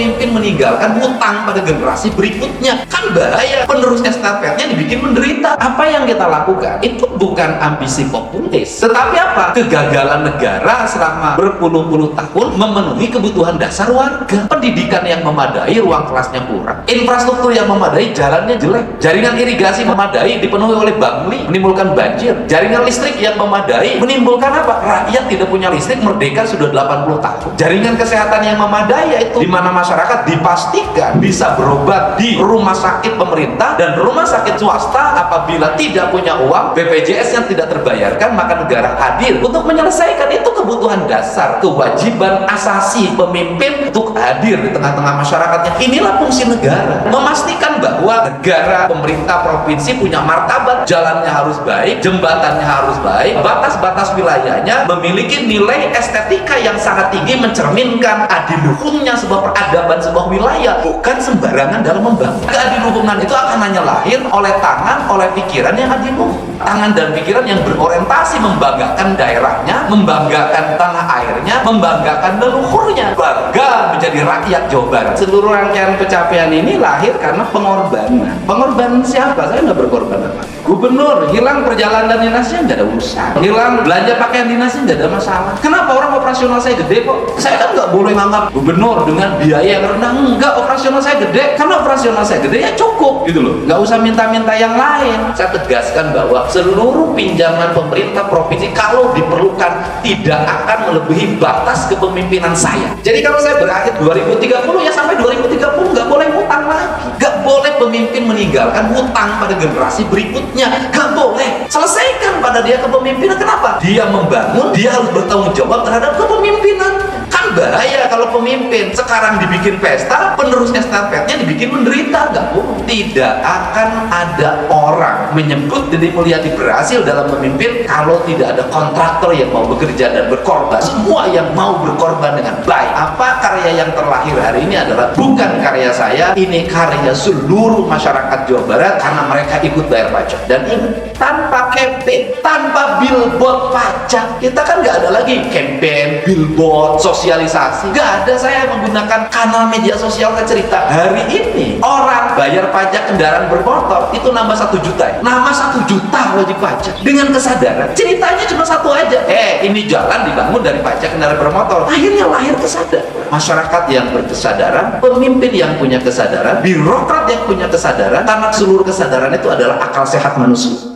pemimpin meninggalkan hutang pada generasi berikutnya, kan bahaya. Penerus estafetnya dibikin menderita. Apa yang kita lakukan itu bukan ambisi populis, tetapi apa? Kegagalan negara selama berpuluh-puluh tahun memenuhi kebutuhan dasar warga. Pendidikan yang memadai, ruang kelasnya kurang, infrastruktur yang memadai, jalannya jelek, jaringan irigasi memadai dipenuhi oleh bangli, menimbulkan banjir, jaringan listrik yang memadai menimbulkan apa? Rakyat tidak punya listrik, merdeka sudah 80 tahun. Jaringan kesehatan yang memadai, yaitu di mana masyarakat dipastikan bisa berobat di rumah sakit pemerintah dan rumah sakit swasta. Apabila tidak punya uang, BPJS yang tidak terbayarkan, maka negara hadir untuk menyelesaikan. Itu kebutuhan dasar, kewajiban asasi pemimpin untuk hadir di tengah-tengah masyarakatnya. Inilah fungsi negara, memastikan bahwa negara, pemerintah, provinsi punya martabat, jalannya harus baik, jembatannya harus baik, batas-batas wilayahnya memiliki nilai estetika yang sangat tinggi, mencerminkan adiluhungnya sebuah peradaban sebuah wilayah, bukan sembarangan dalam membangun. Keadiluhungan itu akan hanya lahir oleh tangan, oleh pikiran yang adiluhung, tangan dan pikiran yang berorientasi membanggakan daerahnya, membanggakan tanah airnya, membanggakan leluhurnya, bangga menjadi rakyat Jawa Barat. Seluruh rangkaian pencapaian ini lahir karena pengorbanan. Pengorbanan siapa? Saya nggak berkorban apa. Gubernur hilang perjalanan dinasnya nggak ada urusan, hilang belanja pakaian dinasnya nggak ada masalah. Kenapa? Orang operasional saya gede kok. Saya kan nggak boleh nganggap gubernur dengan biaya yang rendah. Enggak, operasional saya gede. Karena operasional saya gede ya cukup gitu loh, nggak usah minta-minta yang lain. Saya tegaskan bahwa seluruh pinjaman pemerintah provinsi kalau diperlukan tidak akan melebihi batas kepemimpinan saya. Jadi kalau saya berakhir 2030 ya sampai 2030 nggak boleh hutang lagi. Nggak boleh pemimpin meninggalkan hutang pada generasi berikutnya. Nggak boleh. Selesaikan pada dia kepemimpinan. Kenapa? Dia membangun, dia harus bertanggung jawab terhadap kepemimpinan. Kan bahaya kalau pemimpin sekarang dibikin pesta, penerus estafetnya dibikin menderita. Nggak boleh. Tidak akan ada orang menyebut Deddy Mulyadi berhasil dalam memimpin kalau tidak ada kontraktor yang mau bekerja dan berkorban. Semua yang mau berkorban dengan baik. Apa karya yang terlahir hari ini adalah bukan karya saya, ini karya seluruh masyarakat Jawa Barat karena mereka ikut bayar pajak. Dan ingat, tanpa campaign, tanpa billboard pajak, kita kan nggak ada lagi campaign, billboard, sosialisasi. Nggak ada. Saya menggunakan kanal media sosial ke cerita. Hari ini orang bayar pajak kendaraan bermotor itu nambah 1 juta. Nama 1 juta wajib pajak dengan kesadaran. Ceritanya cuma satu aja. Ini jalan dibangun dari pajak kendaraan bermotor. Akhirnya lahir kesadaran. Masyarakat yang berkesadaran, pemimpin yang punya kesadaran, birokrat yang punya kesadaran, karena seluruh kesadaran itu adalah akal sehat manusia.